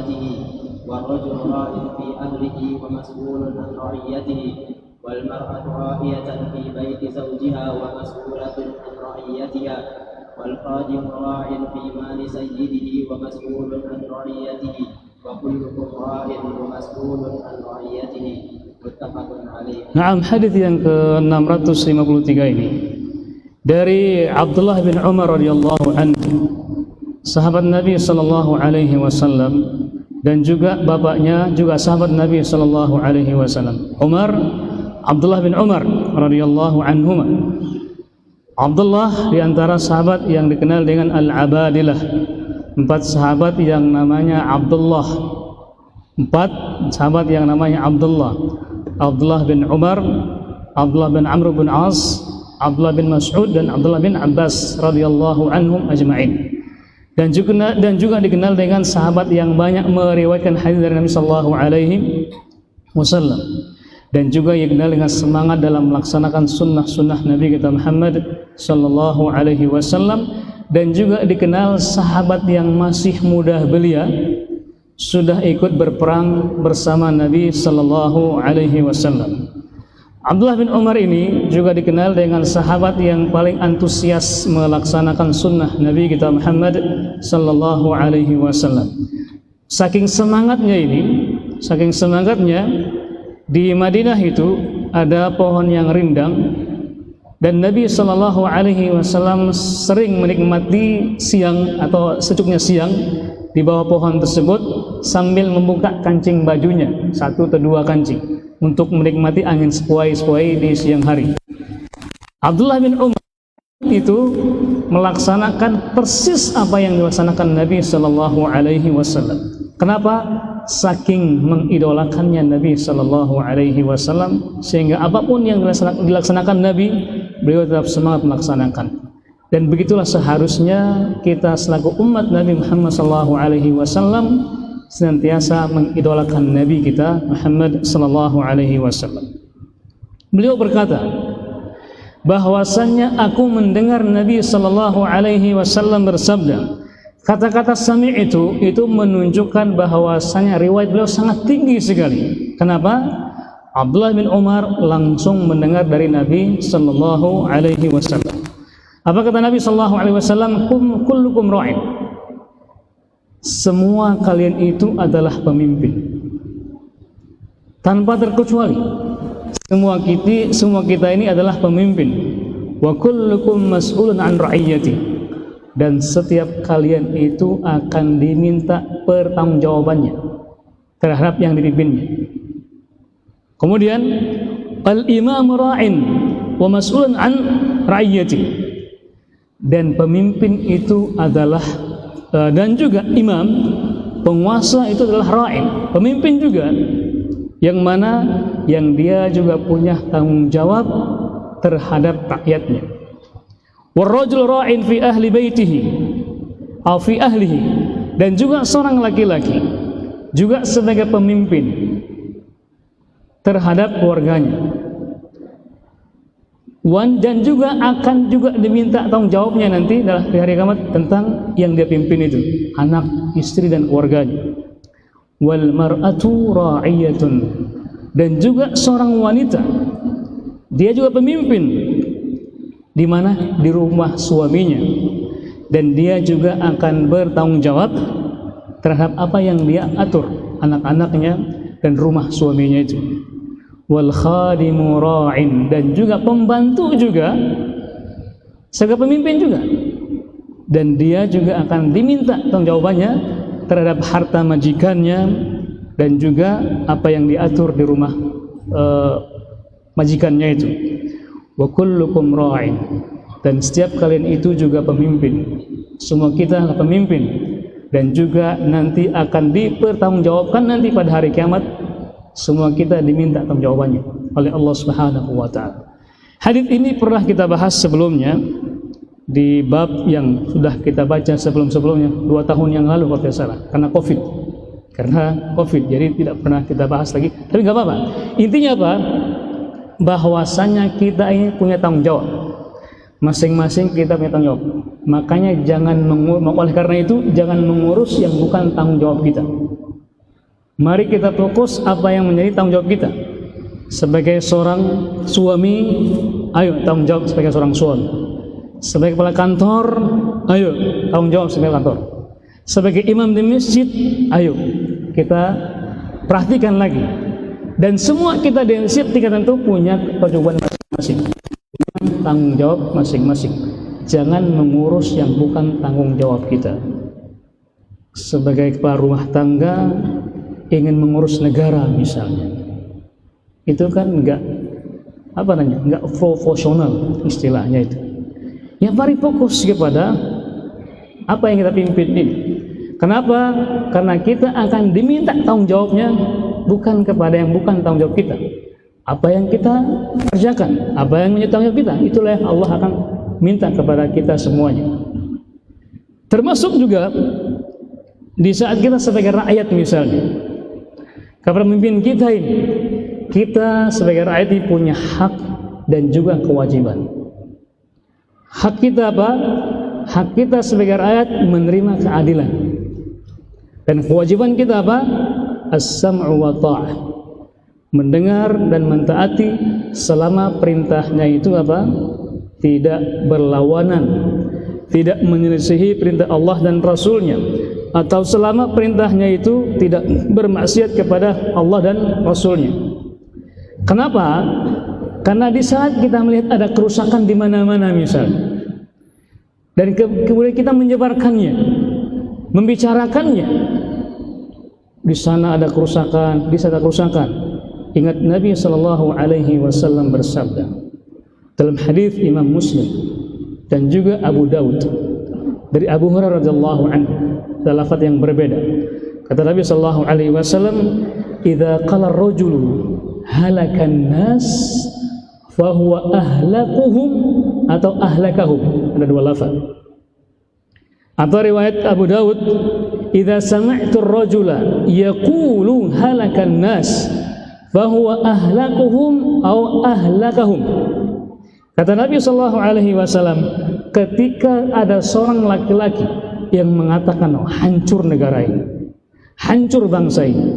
رعيته والرجل راع في أهله ومسؤول عن رعيته والمرأة راعية في بيت زوجها ومسؤولة عن رعيتها والخادم راع في مال سيده ومسؤول عن رعيته وكلكم راع ومسؤول عن رعيته متفق عليه. Naam, hadis yang ke-653 ini dari Abdullah bin Umar radhiyallahu anhu, sahabat Nabi sallallahu alaihi wasallam, dan juga bapaknya juga sahabat Nabi sallallahu alaihi wasallam. Abdullah bin Umar radhiyallahu anhuma. Abdullah di antara sahabat yang dikenal dengan Al-Abadilah. 4 sahabat yang namanya Abdullah. 4 sahabat yang namanya Abdullah. Abdullah bin Umar, Abdullah bin Amr bin As, Abdullah bin Mas'ud, dan Abdullah bin Abbas radhiyallahu anhum ajma'in. Dan juga dikenal dengan sahabat yang banyak meriwayatkan hadis dari Nabi sallallahu alaihi wasallam, dan juga dikenal dengan semangat dalam melaksanakan sunnah-sunnah Nabi kita Muhammad sallallahu alaihi wasallam, dan juga dikenal sahabat yang masih muda belia sudah ikut berperang bersama Nabi sallallahu alaihi wasallam. Abdullah bin Umar ini juga dikenal dengan sahabat yang paling antusias melaksanakan sunnah Nabi kita Muhammad sallallahu alaihi wasallam. Saking semangatnya di Madinah itu ada pohon yang rindang, dan Nabi sallallahu alaihi wasallam sering menikmati siang atau secuknya siang di bawah pohon tersebut sambil membuka kancing bajunya, 1 atau 2 kancing, untuk menikmati angin sepoi-sepoi di siang hari. Abdullah bin Umar itu melaksanakan persis apa yang dilaksanakan Nabi sallallahu alaihi wasallam. Kenapa? Saking mengidolakannya Nabi sallallahu alaihi wasallam, sehingga apapun yang dilaksanakan Nabi, beliau tetap semangat melaksanakan. Dan begitulah seharusnya kita selaku umat Nabi Muhammad sallallahu alaihi wasallam senantiasa mengidolakan Nabi kita Muhammad sallallahu alaihi wasallam. Beliau berkata bahwasannya aku mendengar Nabi sallallahu alaihi wasallam bersabda. Kata-kata sami itu menunjukkan bahwasanya riwayat beliau sangat tinggi sekali. Kenapa? Abdullah bin Umar langsung mendengar dari Nabi sallallahu alaihi wasallam. Apa kata Nabi sallallahu alaihi wasallam? Kullukum ra'in. Semua kalian itu adalah pemimpin, tanpa terkecuali. Semua kita ini adalah pemimpin. Wa kullukum mas'ulun an ra'iyyati. Dan setiap kalian itu akan diminta pertanggungjawabannya terhadap yang dipimpinnya. Kemudian al-imam ra'in wa mas'ulun an ra'iyyati. Dan pemimpin itu adalah dan juga imam, penguasa itu adalah ra'in, pemimpin juga, yang mana yang dia juga punya tanggung jawab terhadap rakyatnya. Warrajul ra'in fi ahli baitihi aw fi ahlihi. Dan juga seorang laki-laki juga sebagai pemimpin terhadap keluarganya. Dan juga akan diminta tanggung jawabnya nanti di hari kiamat tentang yang dia pimpin itu, anak, istri, dan keluarganya. Wal mar'atu ra'iyatun. Dan juga seorang wanita, dia juga pemimpin. Di mana? Di rumah suaminya. Dan dia juga akan bertanggung jawab terhadap apa yang dia atur, anak-anaknya dan rumah suaminya itu. Wal khadimu ra'in. Dan juga pembantu juga sebagai pemimpin juga, dan dia juga akan diminta tanggung jawabannya terhadap harta majikannya dan juga apa yang diatur di rumah majikannya itu. Wa kullukum ra'in. Dan setiap kalian itu juga pemimpin. Semua kita adalah pemimpin, dan juga nanti akan dipertanggungjawabkan nanti pada hari kiamat. Semua kita diminta tanggung jawabannya oleh Allah Subhanahu wa taala. Hadis ini pernah kita bahas sebelumnya di bab yang sudah kita baca sebelum-sebelumnya 2 tahun yang lalu kalau tidak salah, karena Covid, jadi tidak pernah kita bahas lagi. Tapi nggak apa-apa. Intinya apa? Bahwasanya kita ini punya tanggung jawab. Masing-masing kita punya tanggung jawab. Makanya oleh karena itu jangan mengurus yang bukan tanggung jawab kita. Mari kita fokus apa yang menjadi tanggung jawab kita. Sebagai seorang suami, ayo tanggung jawab sebagai seorang suami. Sebagai kepala kantor, ayo tanggung jawab sebagai kantor. Sebagai imam di masjid, ayo kita perhatikan lagi. Dan semua kita di masjid tentu punya kewajiban masing-masing, tanggung jawab masing-masing. Jangan mengurus yang bukan tanggung jawab kita. Sebagai kepala rumah tangga ingin mengurus negara misalnya, itu kan enggak profesional istilahnya itu. Ya mari fokus kepada apa yang kita pimpin ini. Kenapa? Karena kita akan diminta tanggung jawabnya bukan kepada yang bukan tanggung jawab kita. Apa yang kita kerjakan, apa yang menjadi tanggung jawab kita, itulah yang Allah akan minta kepada kita semuanya. Termasuk juga di saat kita sebagai rakyat misalnya, kepada pemimpin kita ini, kita sebagai rakyat ini punya hak dan juga kewajiban. Hak kita apa? Hak kita sebagai rakyat menerima keadilan. Dan kewajiban kita apa? As-sam'u wa ta'ah. Mendengar dan mentaati selama perintahnya itu apa? Tidak berlawanan, tidak menyelisihi perintah Allah dan Rasulnya, atau selama perintahnya itu tidak bermaksiat kepada Allah dan Rasulnya. Kenapa? Karena di saat kita melihat ada kerusakan di mana-mana misalnya, dan kemudian kita menyebarkannya, membicarakannya, di sana ada kerusakan, di sana ada kerusakan. Ingat Nabi SAW bersabda dalam hadis Imam Muslim dan juga Abu Daud dari Abu Hurairah radhiyallahu anhu, dalam lafaz yang berbeda. Kata Nabi SAW, "Idza qala ar-rajulu halakan nas fa huwa ahlakuhum atau ahlakahum." Ada dua lafaz. Atau riwayat Abu Daud, "Idza sami'tu ar-rajula yaqulu halakan nas fa huwa ahlakuhum atau ahlakahum." Kata Nabi SAW, ketika ada seorang laki-laki yang mengatakan hancur negara ini, hancur bangsa ini,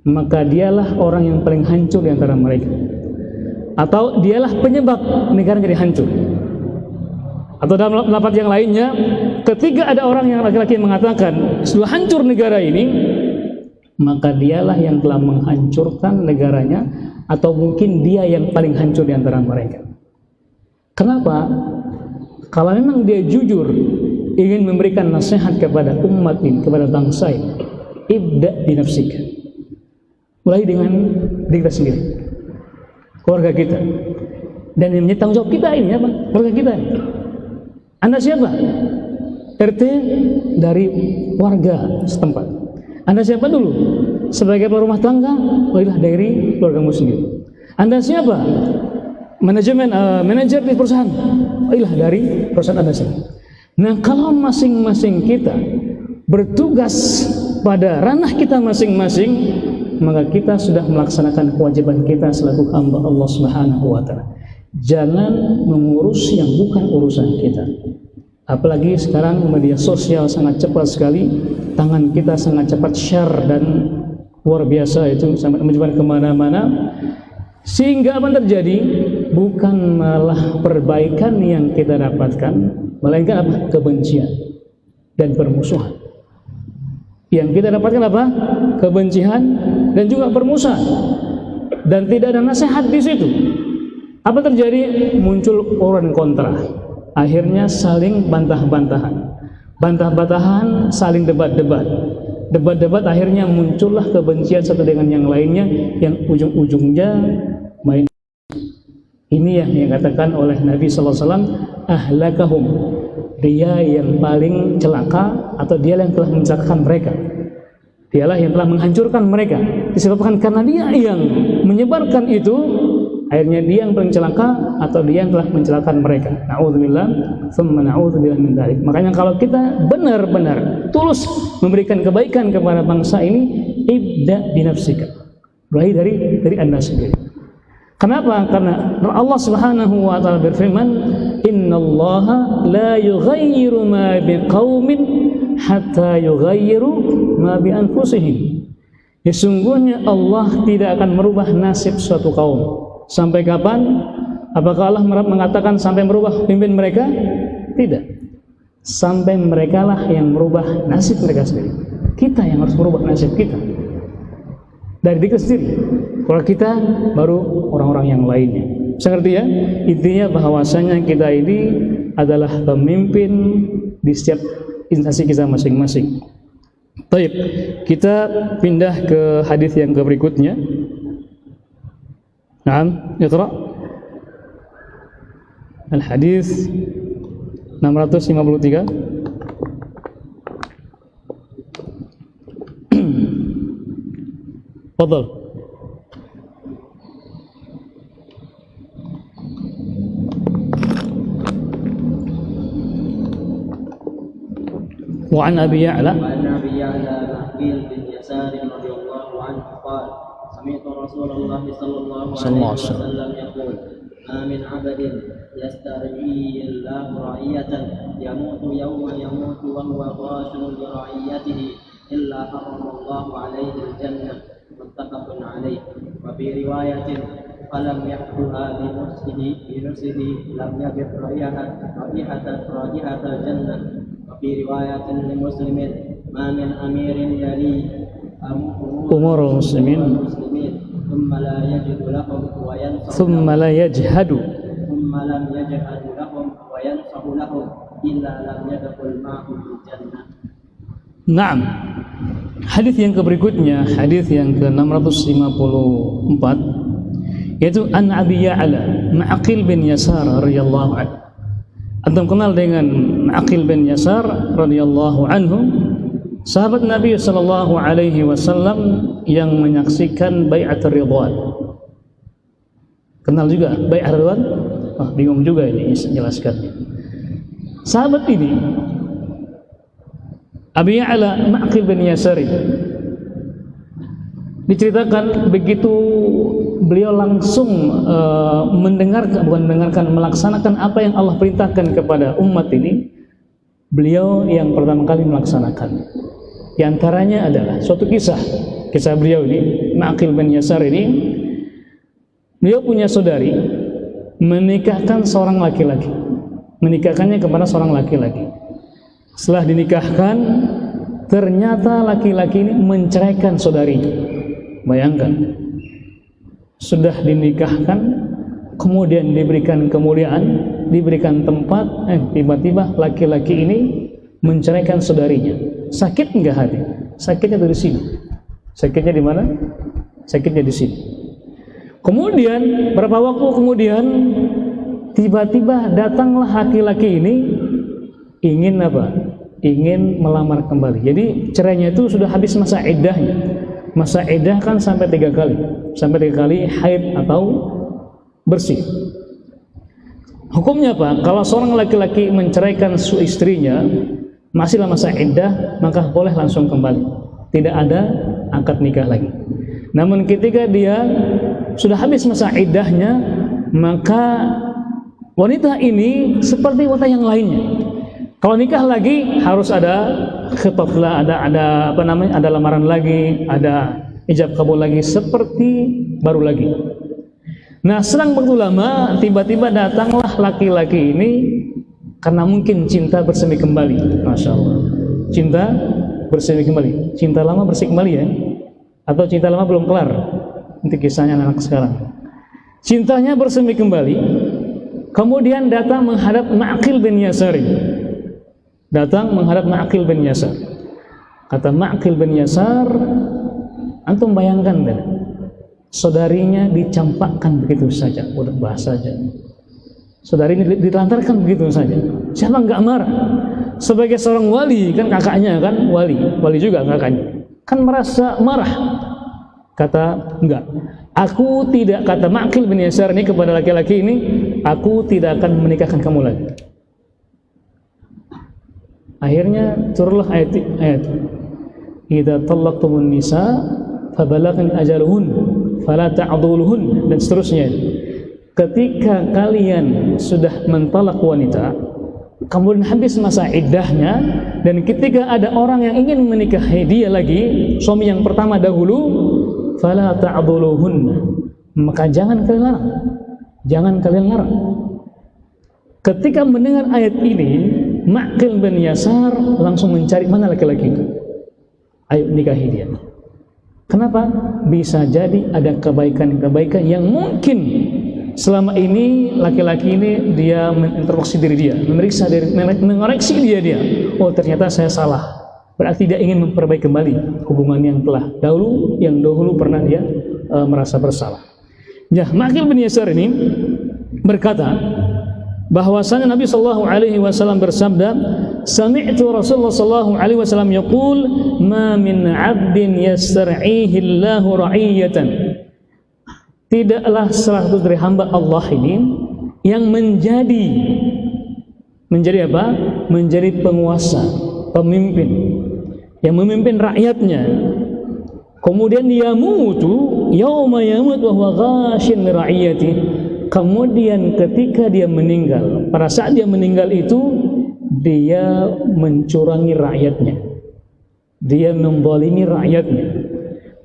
maka dialah orang yang paling hancur di antara mereka, atau dialah penyebab negara jadi hancur. Atau dalam lafaz yang lainnya, ketika ada orang yang laki-laki mengatakan sudah hancur negara ini, maka dialah yang telah menghancurkan negaranya, atau mungkin dia yang paling hancur di antara mereka. Kenapa? Kalau memang dia jujur ingin memberikan nasihat kepada umat ini, kepada bangsa ini, ibda binafsika, mulai dengan diri kita sendiri, keluarga kita, dan yang menjadi tanggung jawab kita ini apa? Keluarga kita. Anda siapa? RT dari warga setempat. Anda siapa dulu? Sebagai rumah tangga, wailah dari keluargamu sendiri. Anda siapa? Manajer di perusahaan, wailah dari perusahaan Anda sendiri. Nah, kalau masing-masing kita bertugas pada ranah kita masing-masing, maka kita sudah melaksanakan kewajiban kita selaku hamba Allah Subhanahu wa taala. Jangan mengurus yang bukan urusan kita. Apalagi sekarang media sosial sangat cepat sekali, tangan kita sangat cepat share dan luar biasa, itu sampai menyebar kemana-mana, sehingga apa yang terjadi? Bukan malah perbaikan yang kita dapatkan, melainkan apa? Kebencian dan permusuhan. Yang kita dapatkan apa? Kebencian dan juga permusuhan, dan tidak ada nasihat di situ. Apa terjadi? Muncul orang kontra, akhirnya saling bantah-bantahan, saling debat-debat, akhirnya muncullah kebencian satu dengan yang lainnya, yang ujung-ujungnya main. Ini yang dikatakan oleh Nabi SAW, ahlakahum, dia yang paling celaka, atau dia yang telah mencelakakan mereka, dialah yang telah menghancurkan mereka, disebabkan karena dia yang menyebarkan itu, akhirnya dia yang paling celaka, atau dia yang telah mencelakakan mereka. Na'udzubillah, tsumma na'udzubillah min dzalik. Makanya kalau kita benar-benar tulus memberikan kebaikan kepada bangsa ini, ibda binafsika, mulai dari Anda sendiri. Kenapa? Karena Allah Subhanahu wa taala berfirman, "Innallaha la yughayyiru ma biqaumin hatta yughayyiru ma bi anfusihim." Sesungguhnya Allah tidak akan merubah nasib suatu kaum. Sampai kapan? Apakah Allah mengatakan sampai merubah pimpin mereka? Tidak. Sampai mereka lah yang merubah nasib mereka sendiri. Kita yang harus merubah nasib kita dari diri sendiri. Kalau kita baru orang-orang yang lainnya. Bisa ngerti ya? Intinya bahwasanya kita ini adalah pemimpin di setiap instansi kita masing-masing. Baik, kita pindah ke hadis yang berikutnya. Naam, iqra. Al-hadis 653. Fadhal. وعن أبي يعلى معقيل بن يسار رضي الله عنه قال سمعت رسول الله صلى الله عليه وسلم يقول ما من عبد يسترعي الله رعية يموت يوم يموت وهو غاش لرعيته إلا حرم الله عليه الجنة متفق عليه. وفي رواية فلم يأكلها بنفسه لم يجد رائحة الجنة. وفي رواية لمسلم ما من أمير يلي أمور المسلمين ثم لا يجد لهم وينصح ثم لا يجهد ثم لم يجهد لهم وينصح لهم إلا لم يدخل معهم الجنة. Naam. Hadis yang berikutnya, hadis yang ke-654, yaitu an Abi Ya'la Ma'qil bin Yasar radhiyallahu anhu. Antum kenal dengan Ma'qil bin Yasar radhiyallahu anhu, sahabat Nabi sallallahu alaihi wasallam yang menyaksikan bai'at ridwan. Kenal juga bai'at ridwan? Bingung juga ini jelaskannya. Sahabat ini Abi Ya'la Ma'qil bin Yasar diceritakan begitu beliau langsung melaksanakan apa yang Allah perintahkan kepada umat ini, beliau yang pertama kali melaksanakan. Di antaranya adalah suatu kisah beliau ini, Ma'qil bin Yasar ini, beliau punya saudari, menikahkannya kepada seorang laki-laki. Setelah dinikahkan, ternyata laki-laki ini menceraikan saudarinya. Bayangkan, sudah dinikahkan, kemudian diberikan kemuliaan, diberikan tempat, tiba-tiba laki-laki ini menceraikan saudarinya. Sakit enggak hati? Sakitnya dari sini. Sakitnya di mana? Sakitnya di sini. Kemudian beberapa waktu kemudian, tiba-tiba datanglah laki-laki ini ingin apa? Ingin melamar kembali. Jadi cerainya itu sudah habis masa iddahnya. Masa iddah kan sampai 3 kali. Sampai 3 kali haid atau bersih. Hukumnya apa? Kalau seorang laki-laki menceraikan istrinya masih masa iddah, maka boleh langsung kembali. Tidak ada akad nikah lagi. Namun ketika dia sudah habis masa iddahnya, maka wanita ini seperti wanita yang lainnya. Kalau nikah lagi harus ada khitab lah, ada lamaran lagi, ada ijab kabul lagi, seperti baru lagi. Nah, selang waktu lama tiba-tiba datanglah laki-laki ini karena mungkin cinta bersemi kembali. Masya Allah, cinta bersemi kembali. Cinta lama bersemi kembali ya? Atau cinta lama belum kelar? Nanti kisahnya anak sekarang. Cintanya bersemi kembali, kemudian datang menghadap Ma'qil bin Yasar. Datang menghadap Ma'qil bin Yasar. Kata Ma'qil bin Yasar, antum bayangkan kan, saudarinya dicampakkan begitu saja, udah bahasa saja. Saudari ini ditelantarkan begitu saja. Siapa enggak marah? Sebagai seorang wali, kan kakaknya kan wali juga kakaknya, kan merasa marah. Kata enggak, aku tidak, kata Ma'qil bin Yasar ini kepada laki-laki ini, aku tidak akan menikahkan kamu lagi. Akhirnya turunlah ayat idza talaqtumun nisa fabalaghan ajaluhun fala ta'dhuluhun, dan seterusnya. Ketika kalian sudah mentalak wanita, kemudian habis masa iddahnya, dan ketika ada orang yang ingin menikahi dia lagi, suami yang pertama dahulu, fala ta'dhuluhunna, maka jangan kalian larang. Jangan kalian larang. Ketika mendengar ayat ini, Ma'qil bin Yasar langsung mencari mana laki-laki itu. Ayo nikahi dia. Kenapa? Bisa jadi ada kebaikan-kebaikan yang mungkin selama ini laki-laki ini dia mengintrospeksi diri dia, memeriksa diri, mengoreksi dia. Oh, ternyata saya salah. Berarti dia ingin memperbaiki kembali hubungan yang dahulu pernah dia merasa bersalah. Ya, Ma'qil bin Yasar ini berkata bahwasanya Nabi sallallahu alaihi wasallam bersabda, sami'tu Rasulullah sallallahu alaihi wasallam yaqul, ma min 'abdin yastar'ihi Allahu ra'iyatan. Tidaklah salah satu dari hamba Allah ini yang menjadi apa? Menjadi penguasa, pemimpin yang memimpin rakyatnya. Kemudian yamutu yauma yamut wa huwa ghashin li ra'iyati. Kemudian ketika dia meninggal, pada saat dia meninggal itu dia mencurangi rakyatnya, dia memzalimi rakyatnya,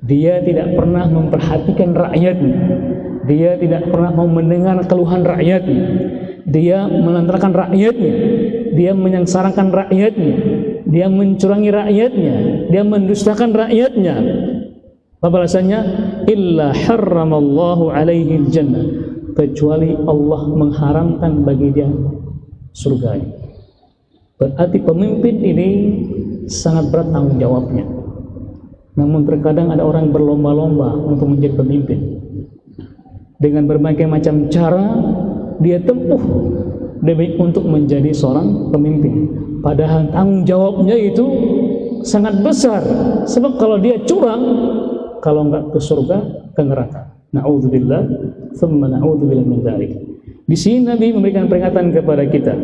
dia tidak pernah memperhatikan rakyatnya, dia tidak pernah mau mendengar keluhan rakyatnya, dia melantarkan rakyatnya, dia menyengsarakan rakyatnya, dia mencurangi rakyatnya, dia mendustakan rakyatnya. Apa alasannya? Illa harramallahu alaihi jannah, kecuali Allah mengharamkan bagi dia surga. Berarti pemimpin ini sangat berat tanggung jawabnya. Namun terkadang ada orang berlomba-lomba untuk menjadi pemimpin. Dengan berbagai macam cara dia tempuh demi untuk menjadi seorang pemimpin. Padahal tanggung jawabnya itu sangat besar. Sebab kalau dia curang, kalau enggak ke surga, ke neraka. Na'udzubillah, thumma na'udzubillah min dzalik. Di sini Nabi memberikan peringatan kepada kita.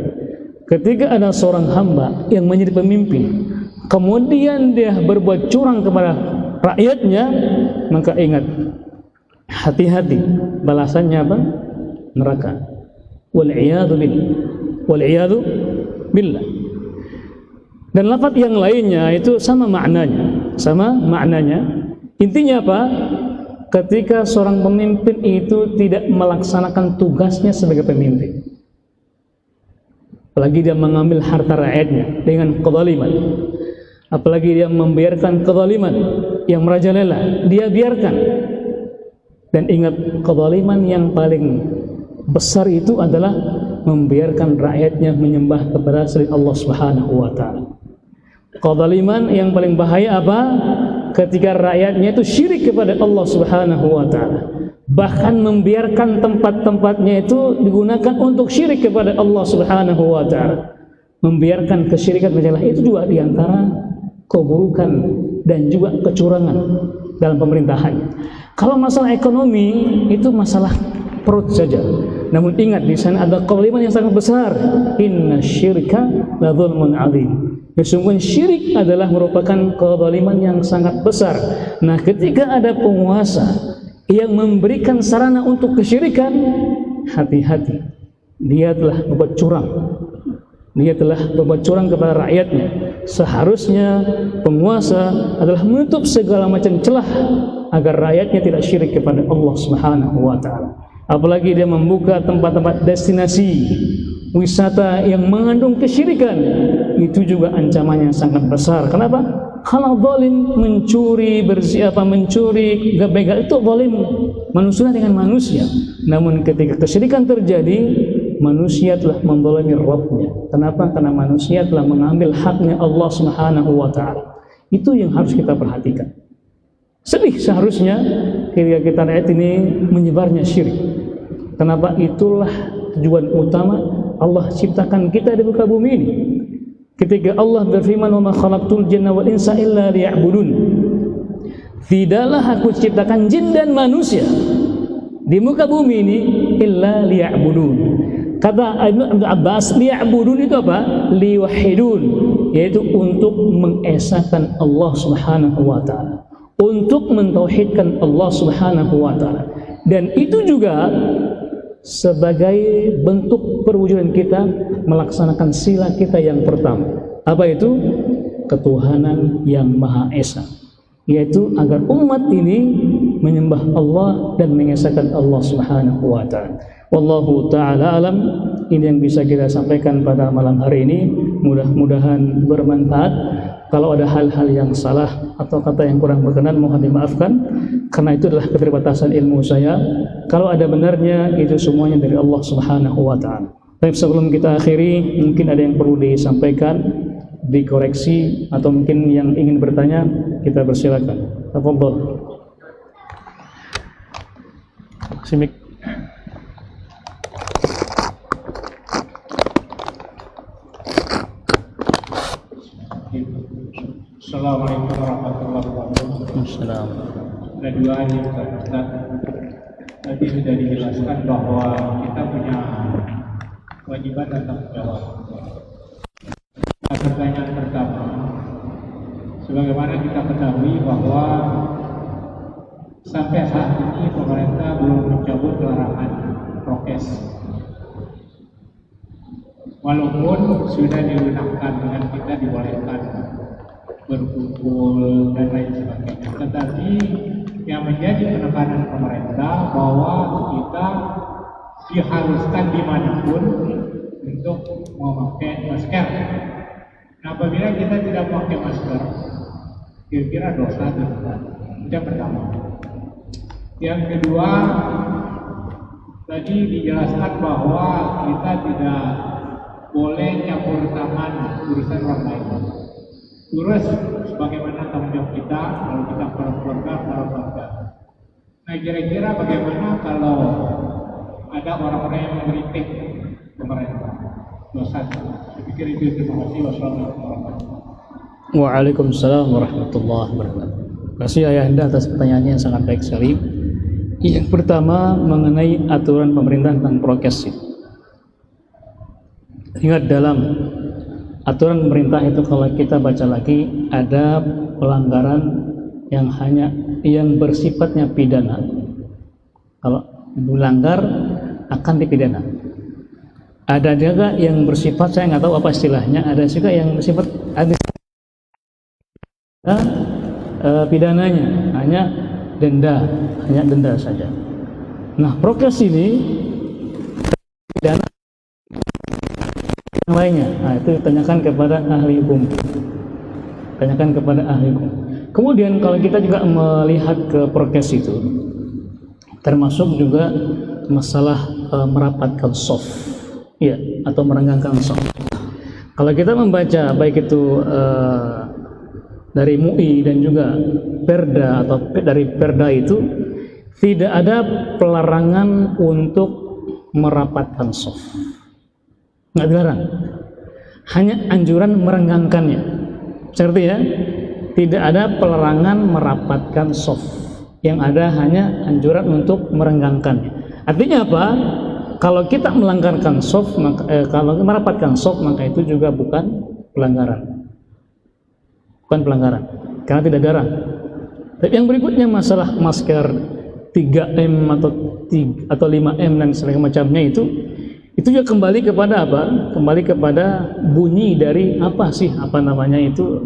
Ketika ada seorang hamba yang menjadi pemimpin, kemudian dia berbuat curang kepada rakyatnya, maka ingat, hati-hati, balasannya apa? Neraka. Wal'iyadu billah. Dan lafaz yang lainnya itu sama maknanya. Intinya apa? Ketika seorang pemimpin itu tidak melaksanakan tugasnya sebagai pemimpin, apalagi dia mengambil harta rakyatnya dengan kezaliman, apalagi dia membiarkan kezaliman yang merajalela, dia biarkan. Dan ingat, kezaliman yang paling besar itu adalah membiarkan rakyatnya menyembah kepada selain Allah Subhanahu wa taala. Kezaliman yang paling bahaya apa? Ketika rakyatnya itu syirik kepada Allah Subhanahu wa taala, bahkan membiarkan tempat-tempatnya itu digunakan untuk syirik kepada Allah Subhanahu wa taala. Membiarkan kesyirikan menjalah itu juga diantara keburukan dan juga kecurangan dalam pemerintahan. Kalau masalah ekonomi itu masalah perut saja. Namun ingat, di sana ada kezaliman yang sangat besar. Inna syirka la dzulmun 'adzim. Sesungguhnya syirik adalah merupakan kezaliman yang sangat besar. Nah, ketika ada penguasa yang memberikan sarana untuk kesyirikan, hati-hati. Dia telah berbuat curang. Dia telah berbuat curang kepada rakyatnya. Seharusnya penguasa adalah menutup segala macam celah agar rakyatnya tidak syirik kepada Allah Subhanahu wa taala. Apalagi dia membuka tempat-tempat destinasi wisata yang mengandung kesyirikan, itu juga ancamannya sangat besar. Kenapa? Kalau zalim mencuri, mencuri, begal itu zalim manusia dengan manusia. Namun ketika kesyirikan terjadi, manusia telah menzalimi Rabbnya. Kenapa? Karena manusia telah mengambil haknya Allah Subhanahu wa taala. Itu yang harus kita perhatikan. Sedih seharusnya ketika kita lihat ini menyebarnya syirik. Kenapa? Itulah tujuan utama Allah ciptakan kita di muka bumi ini. Ketika Allah berfirman, "Wa ma khalaqtul jinna wal insa illa liya'budun." Tidaklah aku ciptakan jin dan manusia di muka bumi ini illa liya'budun. Kata Ibnu Abbas, liya'budun itu apa? Liwahidun, yaitu untuk mengesahkan Allah Subhanahu wa taala, untuk mentauhidkan Allah Subhanahu wa taala. Dan itu juga sebagai bentuk perwujudan kita melaksanakan sila kita yang pertama. Apa itu? Ketuhanan yang Maha Esa, yaitu agar umat ini menyembah Allah dan mengesahkan Allah Subhanahu wa taala. Wallahu taala alam. Ini yang bisa kita sampaikan pada malam hari ini. Mudah-mudahan bermanfaat. Kalau ada hal-hal yang salah atau kata yang kurang berkenan, mohon dimaafkan, karena itu adalah keterbatasan ilmu saya. Kalau ada benarnya, itu semuanya dari Allah Subhanahu wa taala. Baik, sebelum kita akhiri, mungkin ada yang perlu disampaikan, dikoreksi, atau mungkin yang ingin bertanya, kita persilakan. Tafadhol. Simik. Assalamualaikum warahmatullahi wabarakatuh. Assalamualaikum. Ada dua yang Ustaz. Tadi sudah dijelaskan bahwa kita punya kewajiban dan tanggung jawab. Nah, pertanyaan pertama, sebagaimana kita ketahui bahwa sampai saat ini pemerintah belum mencabut larangan prokes, walaupun sudah dilunakan dengan kita dibolehkan berkumpul dan lain sebagainya. Tetapi yang menjadi penekanan pemerintah bahwa kita diharuskan dimanapun untuk memakai masker. Nah, apabila kita tidak memakai masker, kira-kira dosa tidak? Itu yang pertama. Yang kedua, tadi dijelaskan bahwa kita tidak boleh campur tangan urusan orang lain. Terus sebagaimana tanggung jawab kita kalau kita keluarga. Nah, kira-kira bagaimana kalau ada orang-orang yang mengkritik pemerintah? Dosa. Saya pikir itu. Terima kasih. Wassalamualaikum warahmatullahi wabarakatuh. Waalaikumsalam warahmatullahi wabarakatuh. Terima kasih Ayahanda atas pertanyaannya yang sangat baik sekali. Yang pertama mengenai aturan pemerintah tentang prokes. Ingat, dalam aturan pemerintah itu kalau kita baca lagi ada pelanggaran yang bersifatnya pidana. Kalau dilanggar akan dipidana. Ada juga yang bersifat, saya nggak tahu apa istilahnya, ada juga yang bersifat pidananya hanya denda saja. Nah, prokes ini pidana yang lainnya. Nah, itu tanyakan kepada ahli hukum. Kemudian kalau kita juga melihat ke prokes itu, termasuk juga masalah merapatkan soft, ya, atau merenggangkan soft. Kalau kita membaca baik itu dari MUI dan juga Perda atau dari Perda itu tidak ada pelarangan untuk merapatkan soft. Nggak dilarang, hanya anjuran merenggangkannya. Seperti ya, tidak ada pelarangan merapatkan soft, yang ada hanya anjuran untuk merenggangkannya. Artinya apa? Kalau kita melanggarkan soft, kalau merapatkan soft, maka itu juga bukan pelanggaran, karena tidak darah. Tapi yang berikutnya masalah masker 3M atau 5M dan semacamnya itu juga kembali kepada apa? Kembali kepada bunyi dari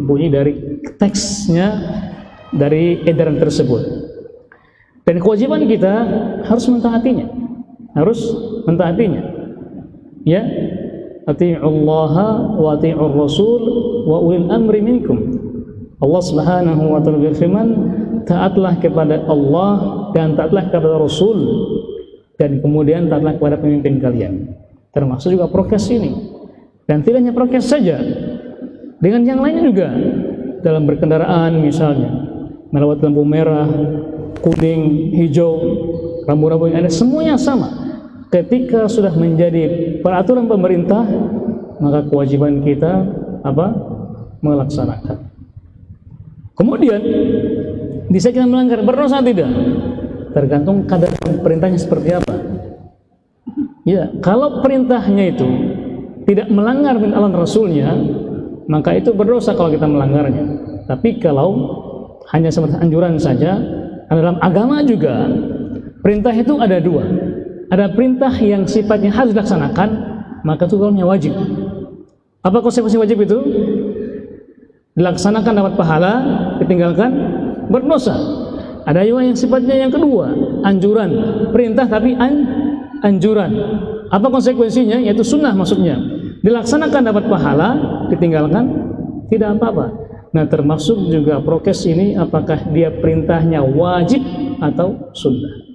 bunyi dari teksnya dari edaran tersebut. Dan kewajiban kita harus mentaatinya. Ya, ati'ullaha wa ati'ur rasul wa ulil amri minkum. Allah Subhanahu wa taala berfirman, taatlah kepada Allah dan taatlah kepada Rasul, dan kemudian taatlah kepada pemimpin kalian. Termasuk juga prokes ini. Dan tidak hanya prokes saja, dengan yang lainnya juga. Dalam berkendaraan misalnya, melewati lampu merah, kuning, hijau, rambu-rambu yang ada, semuanya sama. Ketika sudah menjadi peraturan pemerintah, maka kewajiban kita melaksanakan. Kemudian bisa kita melanggar, berdosa tidak? Tergantung kadar perintahnya seperti apa. Ya, kalau perintahnya itu tidak melanggar perintah Allah dan Rasulnya, maka itu berdosa kalau kita melanggarnya. Tapi kalau hanya sebatas anjuran saja, dalam agama juga perintah itu ada dua. ada perintah yang sifatnya harus dilaksanakan, maka itu hukumnya wajib. Apa konsekuensi wajib itu? Dilaksanakan dapat pahala, ditinggalkan berdosa. Ada juga yang sifatnya yang kedua, anjuran, perintah tapi anjuran. Apa konsekuensinya? Yaitu sunnah maksudnya. Dilaksanakan dapat pahala, ditinggalkan tidak apa-apa. Nah, termasuk juga prokes ini, apakah dia perintahnya wajib atau sunnah?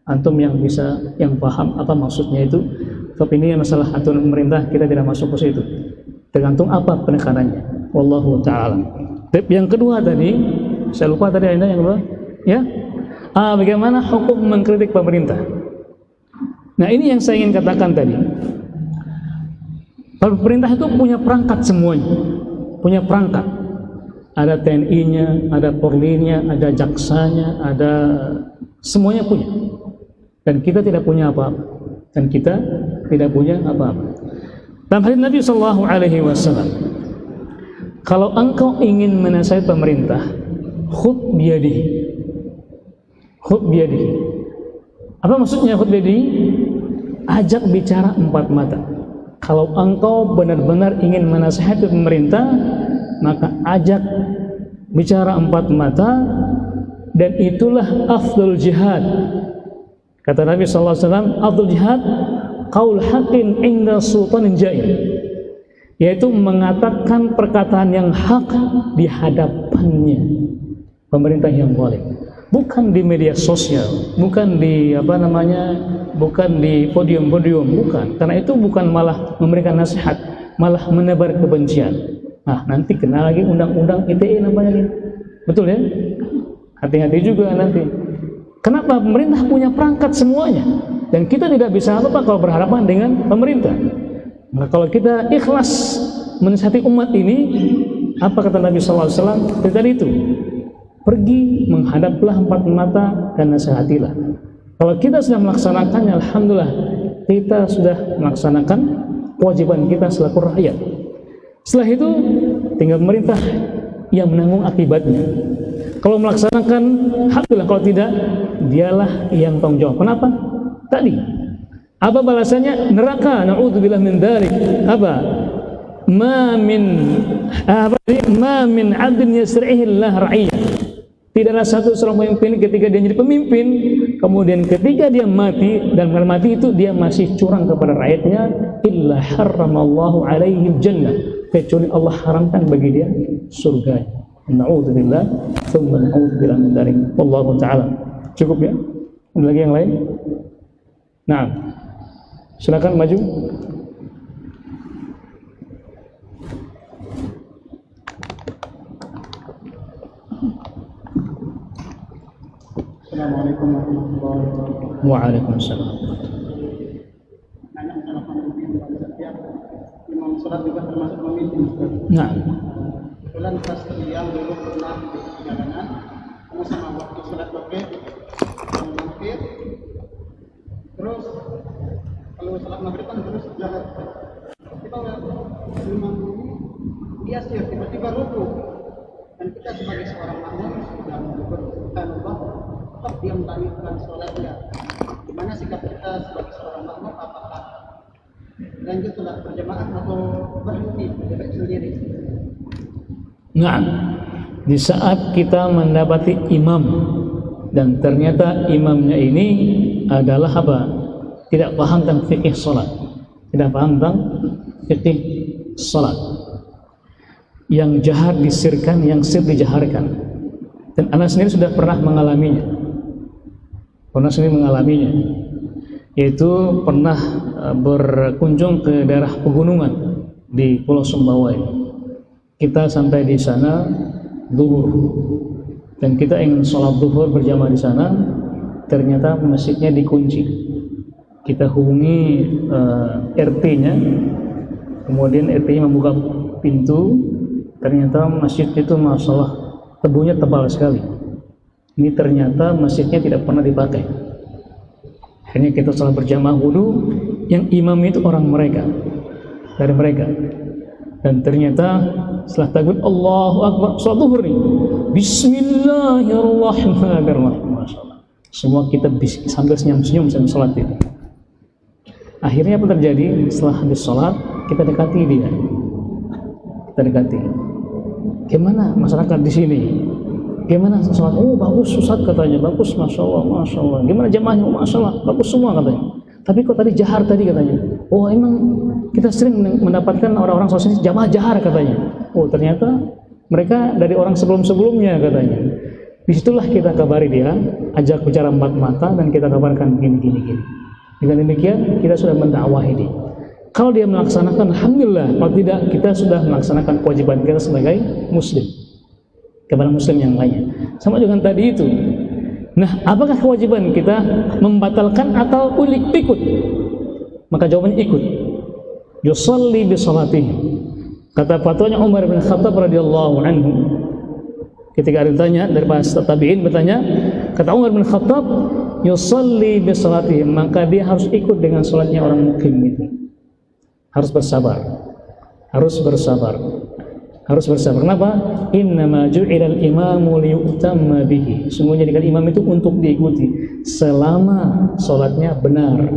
Antum yang bisa, yang paham apa maksudnya itu. Tapi ini masalah aturan pemerintah, kita tidak masuk ke situ. Tergantung apa penekanannya. Wallahu ta'ala. Yang kedua tadi, saya lupa tadi ada yang kedua, ya. Bagaimana hukum mengkritik pemerintah? Nah, ini yang saya ingin katakan tadi. Pemerintah itu punya perangkat semuanya, punya perangkat. Ada TNI-nya, ada Polri-nya, ada jaksanya, ada semuanya punya. Dan kita tidak punya apa-apa. Dan kita tidak punya apa-apa. Dalam hadis Nabi sallallahu alaihi wasallam, kalau engkau ingin menasihati pemerintah, khudh biyadihi. Khudh biyadihi. Apa maksudnya khudh biyadihi? Ajak bicara empat mata. Kalau engkau benar-benar ingin menasihati pemerintah, maka ajak bicara empat mata, dan itulah afdal jihad. Kata Nabi sallallahu alaihi wasallam, afdal jihad qaul haqqin inda sultanin jair, yaitu mengatakan perkataan yang hak di hadapannya pemerintah yang zalim. Bukan di media sosial, bukan di bukan di podium-podium, bukan. Karena itu bukan malah memberikan nasihat, malah menebar kebencian. Nah, nanti kena lagi undang-undang ITE namanya ini. Betul ya? Hati-hati juga nanti. Kenapa? Pemerintah punya perangkat semuanya, dan kita tidak bisa apa-apa kalau berhadapan dengan pemerintah. Nah, kalau kita ikhlas menasihati umat ini, apa kata Nabi SAW? Tadi itu, pergi menghadaplah empat mata dan nasihatilah. Kalau kita sudah melaksanakannya, alhamdulillah, kita sudah melaksanakan kewajiban kita selaku rakyat. Setelah itu tinggal pemerintah yang menanggung akibatnya. Kalau melaksanakan, alhamdulillah. Kalau tidak, dialah yang tanggung jawab. Kenapa? Tadi apa balasannya? Neraka. Na'udzubillah min dzalik. Apa? Ma min 'abdin yasrihi Allah ra'iyah. Tidaklah satu seorang pemimpin ketika dia jadi pemimpin, kemudian ketika dia mati, dan kalau mati itu dia masih curang kepada rakyatnya, illa harramallahu alaihi jannah, kecuali Allah haramkan bagi dia surga. Na'udzubillah, tsumma na'udzubillah min dzalik. Wallahu ta'ala. Cukup ya? Ada lagi yang lain? Nah, silakan maju. Assalamualaikum warahmatullahi wabarakatuh. Waalaikumsalam. Nanya masalah pemimpin pada setiap imam sholat juga termasuk pemimpin. Nah, Kebetulan pas yang dulu pernah di perjalanan, kamu sama waktu sholat maghrib, kamu mampir, terus kalau sholat maghrib kan terus jalan. Kita imam ini dia sih tiba-tiba rukuk, dan kita sebagai seorang makmum sudah bersyukur subhanallah, tetap dia melanjutkan sholatnya. Gimana sikap kita sebagai seorang makmum? Apakah lanjut sholat berjamaah atau berhenti berdiri sendiri? nah, di saat kita mendapati imam dan ternyata imamnya ini adalah apa? Tidak paham tentang fikih salat, tidak paham tentang fikih salat. Yang jahat disirkan, yang sir dijaharkan. Dan anak sendiri sudah pernah mengalaminya. Yaitu pernah berkunjung ke daerah pegunungan di Pulau Sumbawa. Kita sampai di sana zuhur, dan kita ingin sholat zuhur berjamaah di sana. Ternyata masjidnya dikunci. Kita hubungi RT-nya, kemudian RT-nya membuka pintu. Ternyata masjid itu masalah tebunya tebal sekali. Ini ternyata masjidnya tidak pernah dipakai. Hanya kita sholat berjamaah wudu, yang imam itu orang mereka, dari mereka. Dan ternyata setelah takbir Allahu Akbar, sholat zuhur nih, Bismillahirrahmanirrahim, masyaallah. Semua kita sambil senyum-senyum sambil sholat itu. Akhirnya apa terjadi? Setelah habis sholat, kita dekati dia. Kita dekati. Gimana masyarakat di sini? Gimana sholat? Oh bagus Ustaz katanya, bagus, masya Allah, masya Allah. Gimana jamaahnya? Oh, masya Allah, bagus semua katanya. Tapi kok tadi jahar tadi katanya? Oh emang kita sering mendapatkan orang-orang sosialis jamaah jahar katanya. Oh ternyata mereka dari orang sebelum-sebelumnya katanya. Disitulah kita kabari dia, ajak bicara empat mata dan kita kabarkan gini. Dengan demikian kita sudah mendakwahi dia. Kalau dia melaksanakan, alhamdulillah. Kalau tidak, kita sudah melaksanakan kewajiban kita sebagai muslim kepada muslim yang lainnya. Sama dengan tadi itu. Nah, apakah kewajiban kita membatalkan atau ikut? Maka jawabannya ikut. Yusalli bi salatihi. Kata fatwanya Umar bin Khattab radhiyallahu anhu. Ketika ditanya dari para tabi'in bertanya, kata Umar bin Khattab, yusalli bi salatihi, maka dia harus ikut dengan salatnya orang mukim itu. Harus bersabar. Kenapa? Innama ju'ilal imamu liyu'tamma bihi. Sungguhnya jadikan imam itu untuk diikuti selama salatnya benar.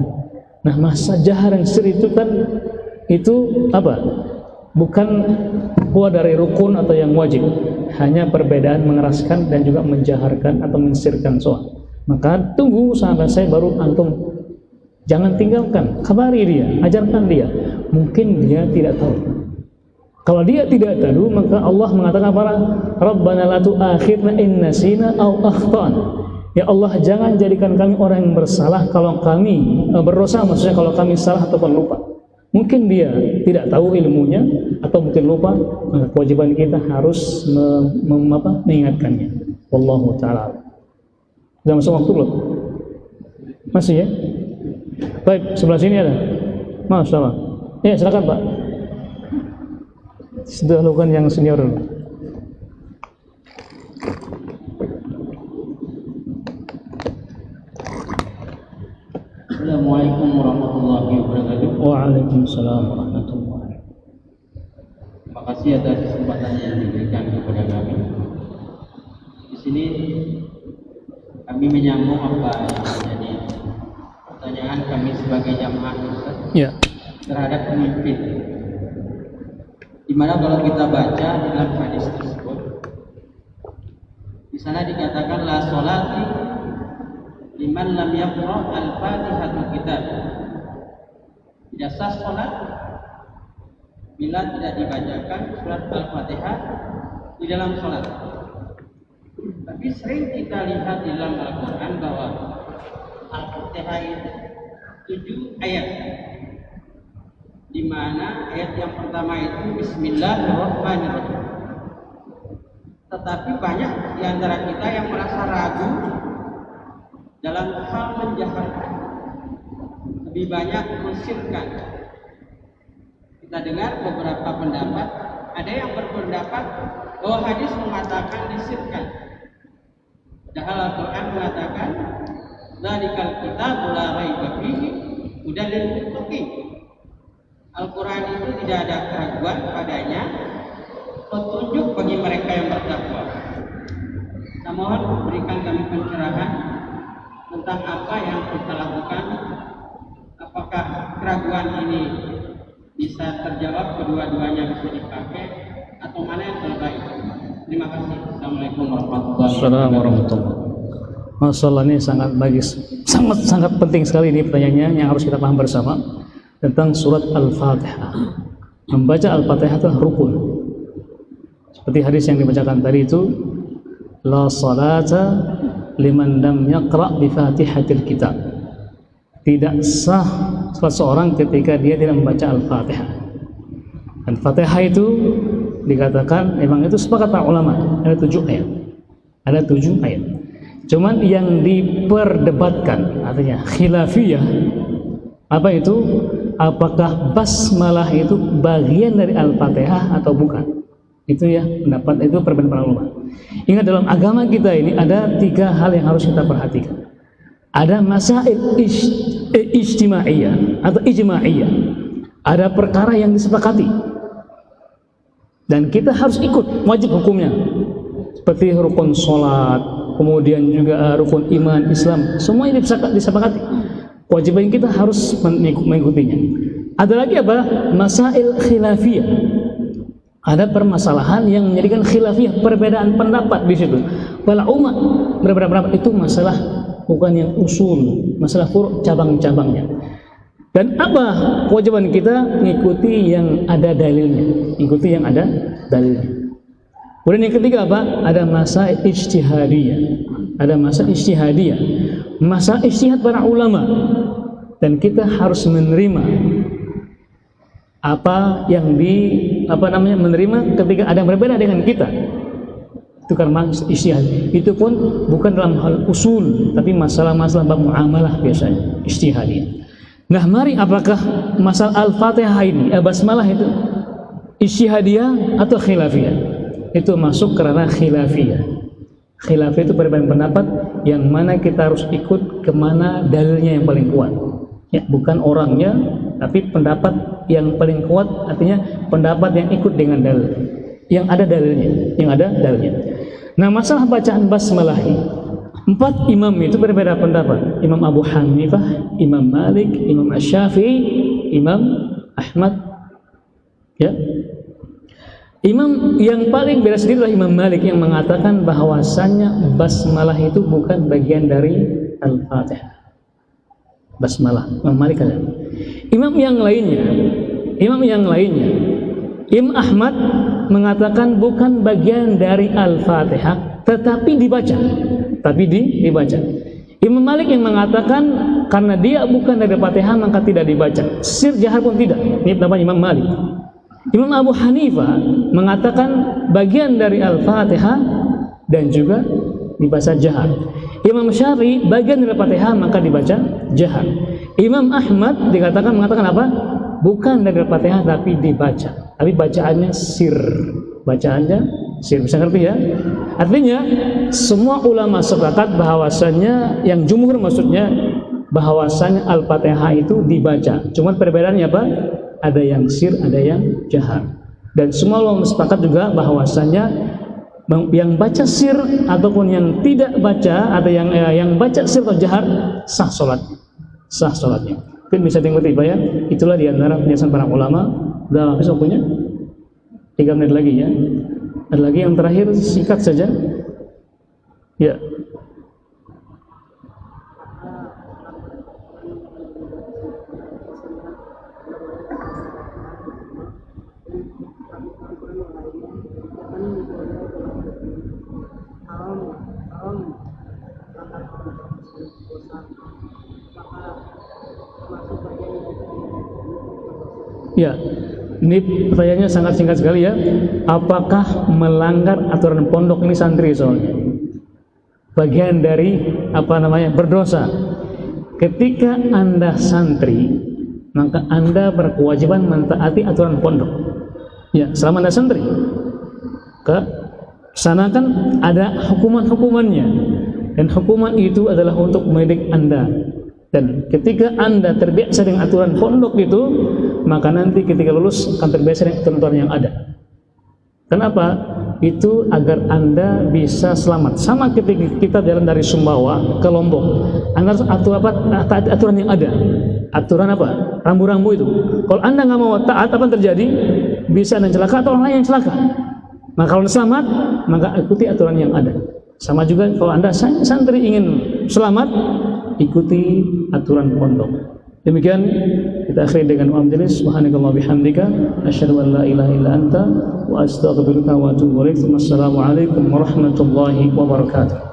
Nah, masa jahar yang sir itu kan itu apa? Bukan keluar dari rukun atau yang wajib. Hanya perbedaan mengeraskan dan juga menjaharkan atau mensirkan sholat. Maka tunggu sampai saya baru antum. Jangan tinggalkan, kabari dia, ajarkan dia. Mungkin dia tidak tahu. Kalau dia tidak tahu, maka Allah mengatakan apa? Rabbana la tu'akhidna in nasina aw akhtana. Ya Allah, jangan jadikan kami orang yang bersalah kalau kami berdosa, maksudnya kalau kami salah ataupun lupa. Mungkin dia tidak tahu ilmunya atau mungkin lupa, maka kewajiban kita harus mengingatkannya. Wallahu ta'ala. Sudah masuk waktu belum? Masih ya? Baik, sebelah sini ada. Masya Allah. Ya, silakan Pak. Sudah lakukan yang senior dulu. Assalamualaikum warahmatullahi wabarakatuh. Waalaikumsalam warahmatullahi wabarakatuh. Terima kasih atas kesempatan yang diberikan kepada kami. Di sini kami menyambung apa yang menjadi pertanyaan kami sebagai jamaah Ustaz terhadap pemimpin. Di mana kalau kita baca dalam hadis tersebut, di sana dikatakan la sholati liman lam yaqra al-Fatihatul Kitab. Tidak sah sholat bila tidak dibacakan surat Al-Fatihah di dalam sholat. Tapi sering kita lihat di dalam Al-Quran bahwa Al-Fatihah itu 7 ayat, di mana ayat yang pertama itu Bismillahirrahmanirrahim. Tetapi banyak di antara kita yang merasa ragu dalam hal menjaharkan, lebih banyak mensirkan. Kita dengar beberapa pendapat, ada yang berpendapat bahwa hadis mengatakan disirkan. Padahal Al-Quran mengatakan dzalikal kitabul la raiba fihi hudan lil muttaqin. Al-Quran itu tidak ada keraguan padanya, petunjuk bagi mereka yang bertakwa. Nah, mohon berikan kami pencerahan tentang apa yang kita lakukan. Apakah keraguan ini bisa terjawab, kedua-duanya bisa dipakai, atau mana yang terbaik? Terima kasih. Assalamualaikum warahmatullahi wabarakatuh. Masalah ini sangat penting sekali ini pertanyaannya yang harus kita paham bersama tentang surat Al-Fatihah. Membaca Al-Fatihah itu rukun. Seperti hadis yang dibacakan tadi itu, la salata liman lam yaqra bi Fatihatil Kitab. Tidak sah seseorang ketika dia tidak membaca Al-Fatihah. Dan Fatihah itu dikatakan, memang itu sepakat para ulama, ada 7 ayat. Ada 7 ayat. Cuman yang diperdebatkan, artinya khilafiyah, apa itu? Apakah basmalah itu bagian dari Al-Fatihah atau bukan? Itu ya pendapat, itu perbedaan para ulama. Ingat, dalam agama kita ini ada 3 hal yang harus kita perhatikan. Ada masail ijtimaiyah atau ijma'iyah. Ada perkara yang disepakati dan kita harus ikut, wajib hukumnya. Seperti rukun sholat, kemudian juga rukun iman Islam, semuanya disepakati. Kewajiban kita harus mengikutinya. Ada lagi apa? Masail khilafiyah. Ada permasalahan yang menjadikan khilafiyah, perbedaan pendapat di situ. Para umat berbeda pendapat, itu masalah bukan yang usul, masalah furu', cabang-cabangnya. Dan apa kewajiban kita? Mengikuti yang ada dalilnya, ikuti yang ada dalilnya. Kemudian yang ketiga apa? Ada masa ijtihadiyah. Ada masa ijtihadiyah, masa ijtihad para ulama, dan kita harus menerima apa yang menerima ketika ada yang berbeda dengan kita. Itu karena ijtihad. Itu pun bukan dalam hal usul, tapi masalah-masalah bab muamalah biasanya ijtihadiyah. Nah, mari apakah masalah Al-Fatihah ini, basmalah itu ijtihadiyah atau khilafiyah? Itu masuk karena khilafiyah. Khilafiyah itu perbedaan pendapat yang mana kita harus ikut kemana dalilnya yang paling kuat. Ya, bukan orangnya, tapi pendapat yang paling kuat, artinya pendapat yang ikut dengan dalil, yang ada dalilnya, Nah, masalah bacaan basmalah ini, 4 imam itu berbeda pendapat. Imam Abu Hanifah, Imam Malik, Imam Asy-Syafi'i, Imam Ahmad. Ya. Imam yang paling beda sendiri adalah Imam Malik yang mengatakan bahwasannya basmalah itu bukan bagian dari Al-Fatihah. Basmalah, Imam Malik ada. Imam yang lainnya, Imam Ahmad mengatakan bukan bagian dari Al-Fatihah, tetapi dibaca. Imam Malik yang mengatakan karena dia bukan dari Fatihah maka tidak dibaca. Sir jahar pun tidak. Ini pendapat Imam Malik. Imam Abu Hanifah mengatakan bagian dari Al-Fatihah dan juga dibaca jahar. Imam Syafi'i bagian dari Fatihah maka dibaca jahar. Imam Ahmad mengatakan apa? Bukan dari Fatihah tapi dibaca. Tapi bacaannya sir. Bisa ngerti ya? Artinya semua ulama sepakat bahwasannya, yang jumhur maksudnya, bahwasannya Al-Fatihah itu dibaca. Cuman perbedaannya apa? Ada yang sir, ada yang jahar. Dan semua ulama sepakat juga bahwasannya yang baca sir ataupun yang tidak baca, ada yang baca sir atau jahar, sah sholatnya. Mungkin bisa dimengerti Pak ya. Itulah diantara penjelasan para ulama. Udah habis waktunya? 3 menit lagi ya. Ada lagi yang terakhir, singkat saja. Ya. Ya, ini pertanyaannya sangat singkat sekali ya. Apakah melanggar aturan pondok? Ini santri soalnya. Bagian dari berdosa. Ketika Anda santri, maka Anda berkewajiban mentaati aturan pondok. Ya, selama Anda santri. Ke sana kan ada hukuman-hukumannya. Dan hukuman itu adalah untuk mendidik Anda. Dan ketika Anda terbiasa dengan aturan pondok itu, maka nanti ketika lulus akan terbiasa dengan aturan yang ada. Kenapa? Itu agar Anda bisa selamat. Sama ketika kita jalan dari Sumbawa ke Lombok, Anda harus taat aturan yang ada. Aturan apa? Rambu-rambu itu. Kalau Anda nggak mau taat, apa yang terjadi? Bisa Anda celaka atau orang lain yang celaka. Maka kalau selamat, maka ikuti aturan yang ada. Sama juga kalau Anda santri ingin selamat, ikuti aturan pondok. Demikian kita akhiri dengan majelis. Subhanakallah bihamdika asyhadu an la ilaha illa anta wa astaghfiruka wa atubu ilaik. Wassalamualaikum warahmatullahi wabarakatuh.